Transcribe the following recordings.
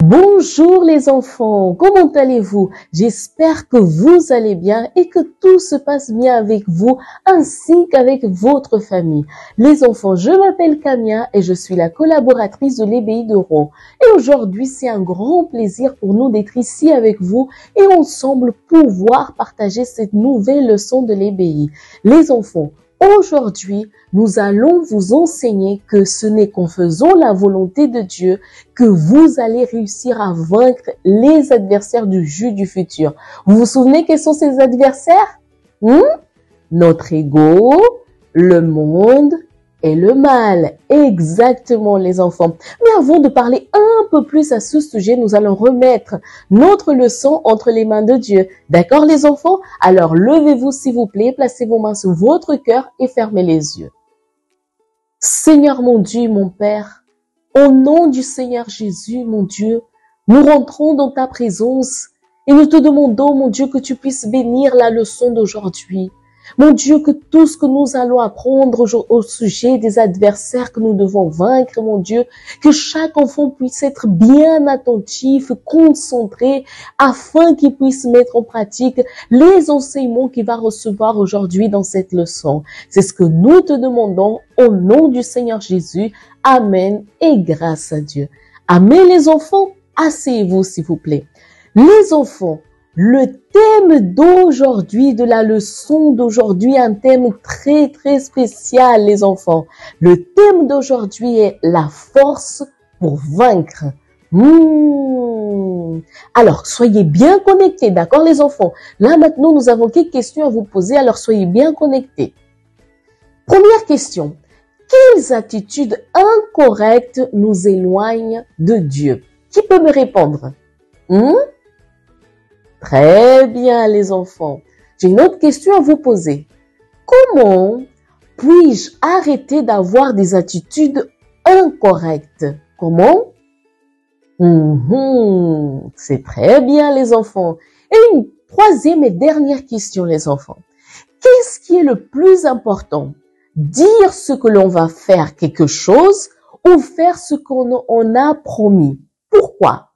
Bonjour les enfants, comment allez-vous? J'espère que vous allez bien et que tout se passe bien avec vous ainsi qu'avec votre famille. Les enfants, je m'appelle Camia et je suis la collaboratrice de l'EBI de Rouen. Et aujourd'hui, c'est un grand plaisir pour nous d'être ici avec vous et ensemble pouvoir partager cette nouvelle leçon de l'EBI. Les enfants, aujourd'hui, nous allons vous enseigner que ce n'est qu'en faisant la volonté de Dieu que vous allez réussir à vaincre les adversaires du jeu du futur. Vous vous souvenez quels sont ces adversaires? Notre ego, le monde et le mal. Exactement, les enfants. Mais avant de parler un peu plus à ce sujet, nous allons remettre notre leçon entre les mains de Dieu. D'accord, les enfants? Alors, levez-vous, s'il vous plaît, placez vos mains sur votre cœur et fermez les yeux. Seigneur mon Dieu, mon Père, au nom du Seigneur Jésus, mon Dieu, nous rentrons dans ta présence et nous te demandons, mon Dieu, que tu puisses bénir la leçon d'aujourd'hui. Mon Dieu, que tout ce que nous allons apprendre au sujet des adversaires que nous devons vaincre, mon Dieu, que chaque enfant puisse être bien attentif, concentré, afin qu'il puisse mettre en pratique les enseignements qu'il va recevoir aujourd'hui dans cette leçon. C'est ce que nous te demandons au nom du Seigneur Jésus. Amen et grâce à Dieu. Amen les enfants, asseyez-vous s'il vous plaît. Les enfants, le thème d'aujourd'hui, de la leçon d'aujourd'hui, un thème très très spécial les enfants. Le thème d'aujourd'hui est la force pour vaincre. Alors, soyez bien connectés, d'accord les enfants? Là maintenant, nous avons quelques questions à vous poser, alors soyez bien connectés. Première question. Quelles attitudes incorrectes nous éloignent de Dieu? Qui peut me répondre? Très bien, les enfants. J'ai une autre question à vous poser. Comment puis-je arrêter d'avoir des attitudes incorrectes? Comment? C'est très bien, les enfants. Et une troisième et dernière question, les enfants. Qu'est-ce qui est le plus important? Dire ce que l'on va faire quelque chose ou faire ce qu'on a promis? Pourquoi?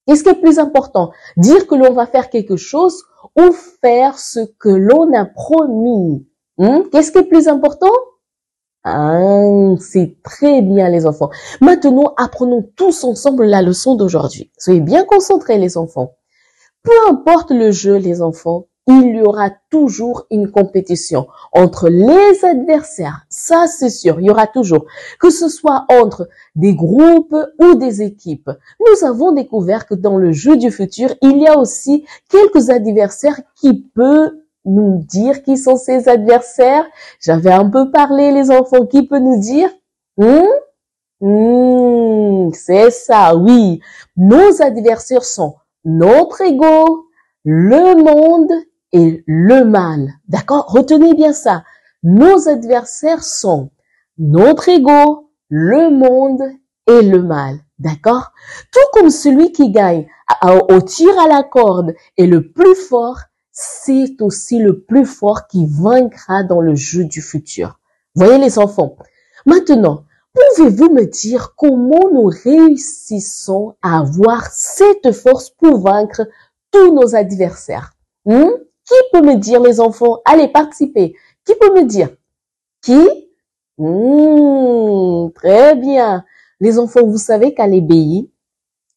Qu'est-ce qui est plus important? Dire que l'on va faire quelque chose ou faire ce que l'on a promis? Qu'est-ce qui est plus important? C'est très bien les enfants. Maintenant, apprenons tous ensemble la leçon d'aujourd'hui. Soyez bien concentrés les enfants. Peu importe le jeu les enfants, il y aura toujours une compétition entre les adversaires. Ça, c'est sûr, il y aura toujours. Que ce soit entre des groupes ou des équipes. Nous avons découvert que dans le jeu du futur, il y a aussi quelques adversaires qui peuvent nous dire qui sont ces adversaires. J'avais un peu parlé, les enfants. Qui peut nous dire? C'est ça, oui. Nos adversaires sont notre ego, le monde et le mal. D'accord? Retenez bien ça. Nos adversaires sont notre ego, le monde et le mal. D'accord? Tout comme celui qui gagne au tir à la corde est le plus fort, c'est aussi le plus fort qui vaincra dans le jeu du futur. Voyez les enfants. Maintenant, pouvez-vous me dire comment nous réussissons à avoir cette force pour vaincre tous nos adversaires? Qui peut me dire, les enfants? Allez, participez. Qui peut me dire? Qui? Très bien. Les enfants, vous savez qu'à l'EBI,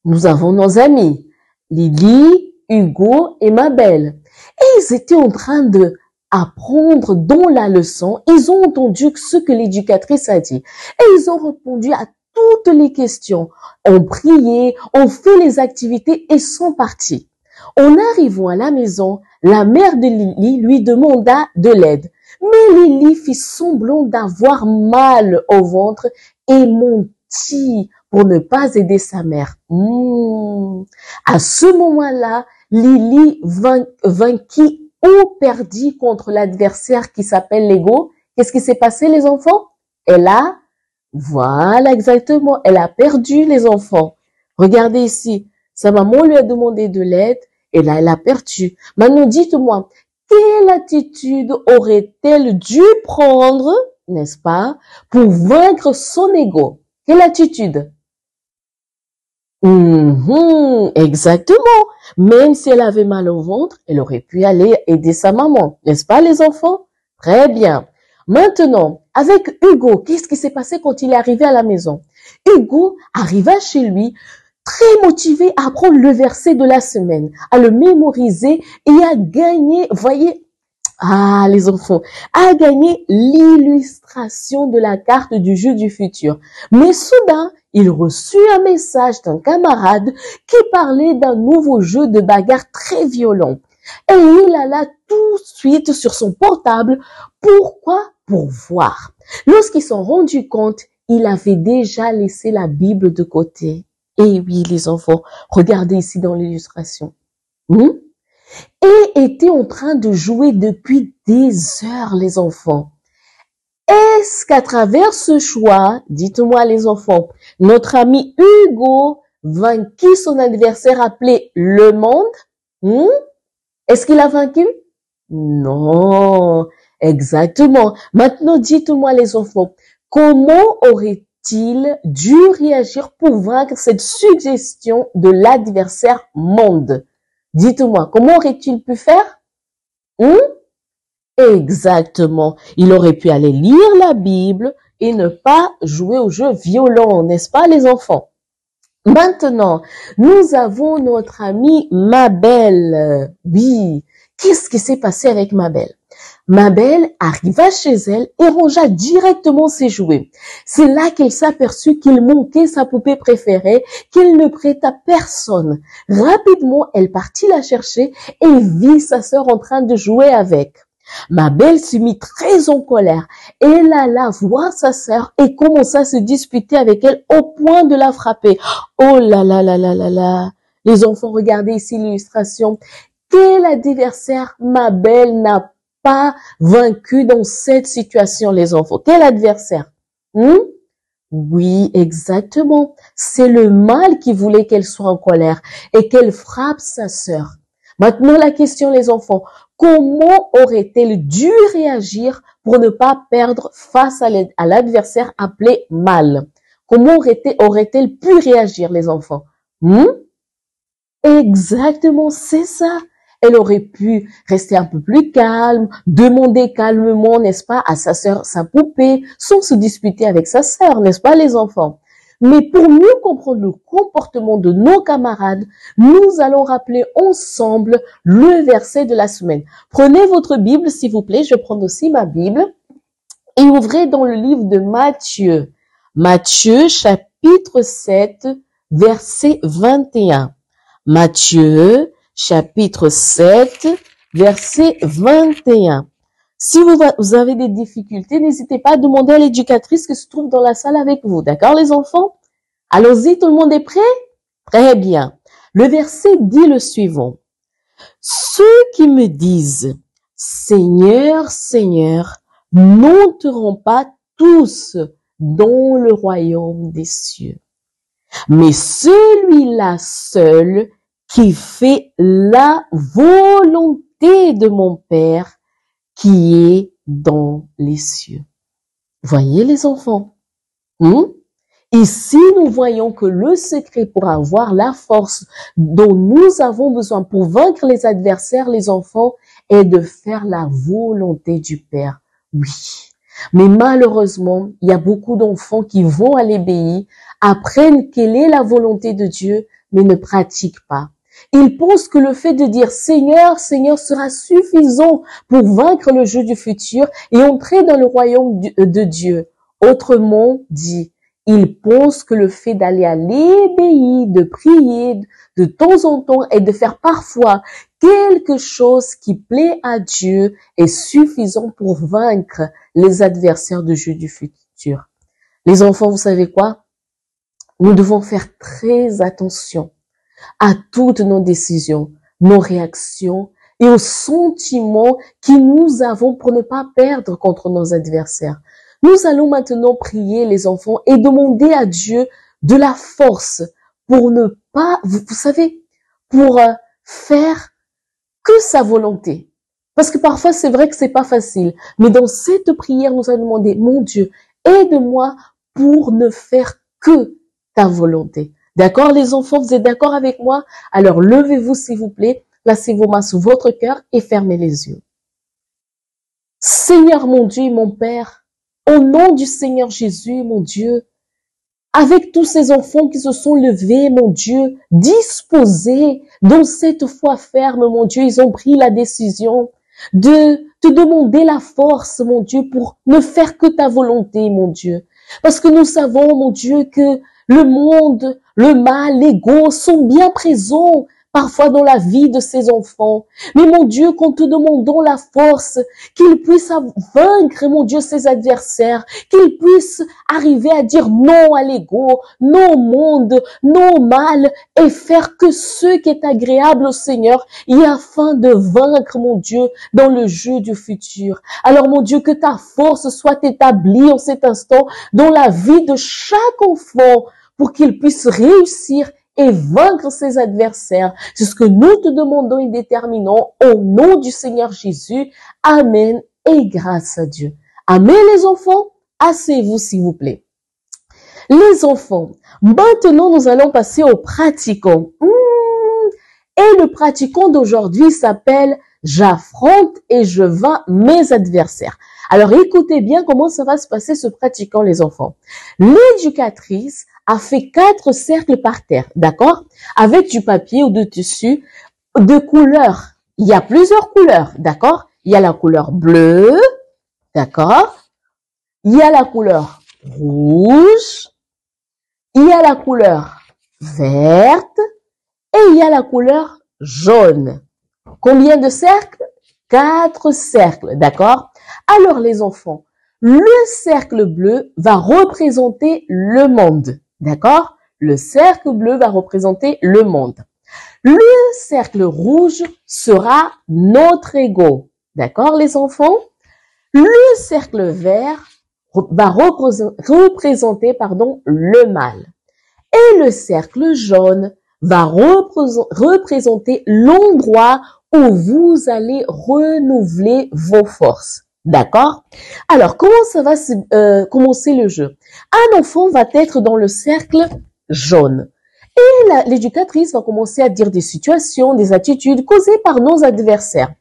nous avons nos amis, Lily, Hugo et Mabel. Et ils étaient en train de apprendre dans la leçon. Ils ont entendu ce que l'éducatrice a dit. Et ils ont répondu à toutes les questions. On prié, on fait les activités et sont partis. En arrivant à la maison, la mère de Lily lui demanda de l'aide. Mais Lily fit semblant d'avoir mal au ventre et mentit pour ne pas aider sa mère. À ce moment-là, Lily vainquit ou perdit contre l'adversaire qui s'appelle l'ego. Qu'est-ce qui s'est passé, les enfants? Voilà exactement, elle a perdu, les enfants. Regardez ici, sa maman lui a demandé de l'aide et là, elle a perdu. Maintenant, dites-moi, quelle attitude aurait-elle dû prendre, n'est-ce pas, pour vaincre son ego? Quelle attitude? Exactement. Même si elle avait mal au ventre, elle aurait pu aller aider sa maman. N'est-ce pas, les enfants? Très bien. Maintenant, avec Hugo, qu'est-ce qui s'est passé quand il est arrivé à la maison? Hugo arriva chez lui très motivé à apprendre le verset de la semaine, à le mémoriser et à gagner, voyez, les enfants, à gagner l'illustration de la carte du jeu du futur. Mais soudain, il reçut un message d'un camarade qui parlait d'un nouveau jeu de bagarre très violent. Et il alla tout de suite sur son portable. Pourquoi? Pour voir. Lorsqu'ils s'en rendus compte, il avait déjà laissé la Bible de côté. Et oui, les enfants, regardez ici dans l'illustration. Et était en train de jouer depuis des heures, les enfants. Est-ce qu'à travers ce choix, dites-moi les enfants, notre ami Hugo vainquit son adversaire appelé le monde? Est-ce qu'il a vaincu? Non, exactement. Maintenant, dites-moi les enfants, comment aurait-il dû réagir pour vaincre cette suggestion de l'adversaire monde? Dites-moi, comment aurait-il pu faire? Exactement. Il aurait pu aller lire la Bible et ne pas jouer aux jeux violents, n'est-ce pas les enfants? Maintenant, nous avons notre amie Mabel. Oui, qu'est-ce qui s'est passé avec Mabel? Mabel arriva chez elle et rangea directement ses jouets. C'est là qu'elle s'aperçut qu'il manquait sa poupée préférée, qu'elle ne prêta personne. Rapidement, elle partit la chercher et vit sa sœur en train de jouer avec. Mabel se mit très en colère. Elle alla voir sa sœur et commença à se disputer avec elle au point de la frapper. Oh là là là là là là. Les enfants, regardez ici l'illustration. Quel adversaire Mabel n'a pas vaincu dans cette situation, les enfants? Quel adversaire? Oui, exactement. C'est le mal qui voulait qu'elle soit en colère et qu'elle frappe sa sœur. Maintenant, la question, les enfants, comment aurait-elle dû réagir pour ne pas perdre face à l'adversaire appelé mal? Comment aurait-elle pu réagir, les enfants? Exactement, c'est ça. Elle aurait pu rester un peu plus calme, demander calmement, n'est-ce pas, à sa sœur, sa poupée, sans se disputer avec sa sœur, n'est-ce pas, les enfants? Mais pour mieux comprendre le comportement de nos camarades, nous allons rappeler ensemble le verset de la semaine. Prenez votre Bible, s'il vous plaît. Je vais prendre aussi ma Bible. Et ouvrez dans le livre de Matthieu. Matthieu, chapitre 7, verset 21. Matthieu, chapitre 7, verset 21. Si vous avez des difficultés, n'hésitez pas à demander à l'éducatrice qui se trouve dans la salle avec vous. D'accord, les enfants? Allons-y, tout le monde est prêt? Très bien. Le verset dit le suivant. Ceux qui me disent, Seigneur, Seigneur, n'entreront pas tous dans le royaume des cieux, mais celui-là seul qui fait la volonté de mon Père qui est dans les cieux. Voyez les enfants? Ici, nous voyons que le secret pour avoir la force dont nous avons besoin pour vaincre les adversaires, les enfants, est de faire la volonté du Père. Oui. Mais malheureusement, il y a beaucoup d'enfants qui vont à l'ébéi, apprennent quelle est la volonté de Dieu, mais ne pratiquent pas. Ils pensent que le fait de dire Seigneur, Seigneur sera suffisant pour vaincre le jeu du futur et entrer dans le royaume de Dieu. Autrement dit, ils pensent que le fait d'aller à l'ébéi, de prier de temps en temps et de faire parfois quelque chose qui plaît à Dieu est suffisant pour vaincre les adversaires du jeu du futur. Les enfants, vous savez quoi? Nous devons faire très attention à toutes nos décisions, nos réactions et aux sentiments que nous avons pour ne pas perdre contre nos adversaires. Nous allons maintenant prier les enfants et demander à Dieu de la force pour ne pas, vous savez, pour faire que sa volonté. Parce que parfois c'est vrai que c'est pas facile, mais dans cette prière nous allons demander, mon Dieu, aide-moi pour ne faire que ta volonté. D'accord, les enfants, vous êtes d'accord avec moi? Alors, levez-vous, s'il vous plaît, placez vos mains sous votre cœur et fermez les yeux. Seigneur mon Dieu et mon Père, au nom du Seigneur Jésus, mon Dieu, avec tous ces enfants qui se sont levés, mon Dieu, disposés dans cette foi ferme, mon Dieu, ils ont pris la décision de te demander la force, mon Dieu, pour ne faire que ta volonté, mon Dieu. Parce que nous savons, mon Dieu, que le monde, le mal, l'ego sont bien présents parfois dans la vie de ces enfants. Mais mon Dieu, qu'en te demandons la force, qu'ils puissent vaincre, mon Dieu, ses adversaires, qu'ils puissent arriver à dire non à l'ego, non au monde, non au mal, et faire que ce qui est agréable au Seigneur, et afin de vaincre, mon Dieu, dans le jeu du futur. Alors, mon Dieu, que ta force soit établie en cet instant dans la vie de chaque enfant, pour qu'il puisse réussir et vaincre ses adversaires. C'est ce que nous te demandons et déterminons au nom du Seigneur Jésus. Amen et grâce à Dieu. Amen les enfants. Asseyez-vous s'il vous plaît. Les enfants, maintenant nous allons passer au pratiquant. Et le pratiquant d'aujourd'hui s'appelle « J'affronte et je vaincre mes adversaires ». Alors écoutez bien comment ça va se passer ce pratiquant les enfants. L'éducatrice a fait 4 cercles par terre, d'accord? Avec du papier ou de tissu de couleurs. Il y a plusieurs couleurs, d'accord? Il y a la couleur bleue, d'accord? Il y a la couleur rouge, il y a la couleur verte et il y a la couleur jaune. Combien de cercles? 4 cercles, d'accord? Alors les enfants, le cercle bleu va représenter le monde. D'accord? Le cercle bleu va représenter le monde. Le cercle rouge sera notre ego. D'accord, les enfants? Le cercle vert va représenter le mal. Et le cercle jaune va représenter l'endroit où vous allez renouveler vos forces. D'accord? Alors, comment ça va commencer le jeu? Un enfant va être dans le cercle jaune. Et l'éducatrice va commencer à dire des situations, des attitudes causées par nos adversaires.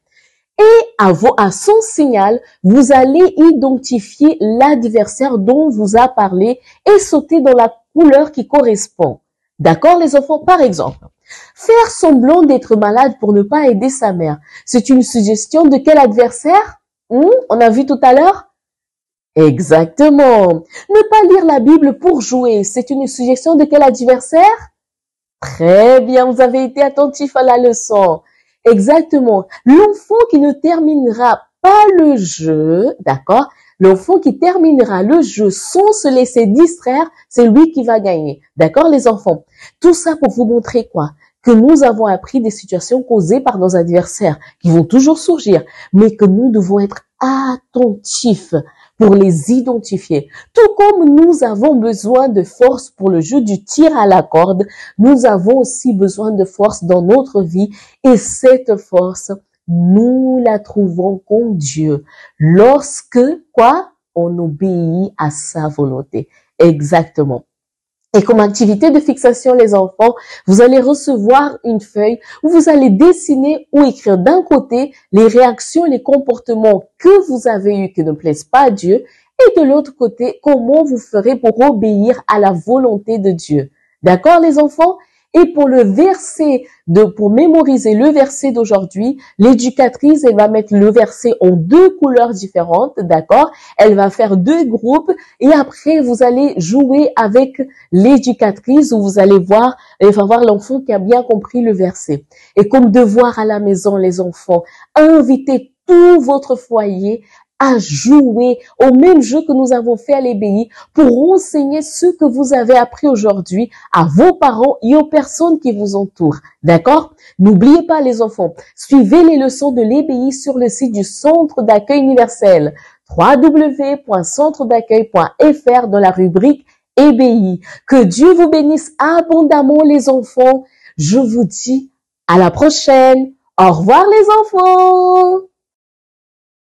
Et à son signal, vous allez identifier l'adversaire dont vous a parlé et sauter dans la couleur qui correspond. D'accord, les enfants? Par exemple, faire semblant d'être malade pour ne pas aider sa mère. C'est une suggestion de quel adversaire? On a vu tout à l'heure? Exactement. Ne pas lire la Bible pour jouer, c'est une suggestion de quel adversaire? Très bien, vous avez été attentif à la leçon. Exactement. L'enfant qui ne terminera pas le jeu, d'accord? L'enfant qui terminera le jeu sans se laisser distraire, c'est lui qui va gagner. D'accord, les enfants? Tout ça pour vous montrer quoi? Que nous avons appris des situations causées par nos adversaires qui vont toujours surgir, mais que nous devons être attentifs pour les identifier. Tout comme nous avons besoin de force pour le jeu du tir à la corde, nous avons aussi besoin de force dans notre vie et cette force, nous la trouvons qu'en Dieu lorsque, quoi? On obéit à sa volonté. Exactement. Et comme activité de fixation, les enfants, vous allez recevoir une feuille où vous allez dessiner ou écrire d'un côté les réactions et les comportements que vous avez eus qui ne plaisent pas à Dieu et de l'autre côté, comment vous ferez pour obéir à la volonté de Dieu. D'accord, les enfants? Et pour le verset pour mémoriser le verset d'aujourd'hui, l'éducatrice, elle va mettre le verset en 2 couleurs différentes, d'accord? Elle va faire 2 groupes et après, vous allez jouer avec l'éducatrice où vous allez voir, elle va voir l'enfant qui a bien compris le verset. Et comme devoir à la maison, les enfants, invitez tout votre foyer à jouer au même jeu que nous avons fait à l'EBI pour enseigner ce que vous avez appris aujourd'hui à vos parents et aux personnes qui vous entourent. D'accord? N'oubliez pas les enfants, suivez les leçons de l'EBI sur le site du Centre d'accueil universel www.centredaccueil.fr dans la rubrique EBI. Que Dieu vous bénisse abondamment les enfants. Je vous dis à la prochaine. Au revoir les enfants.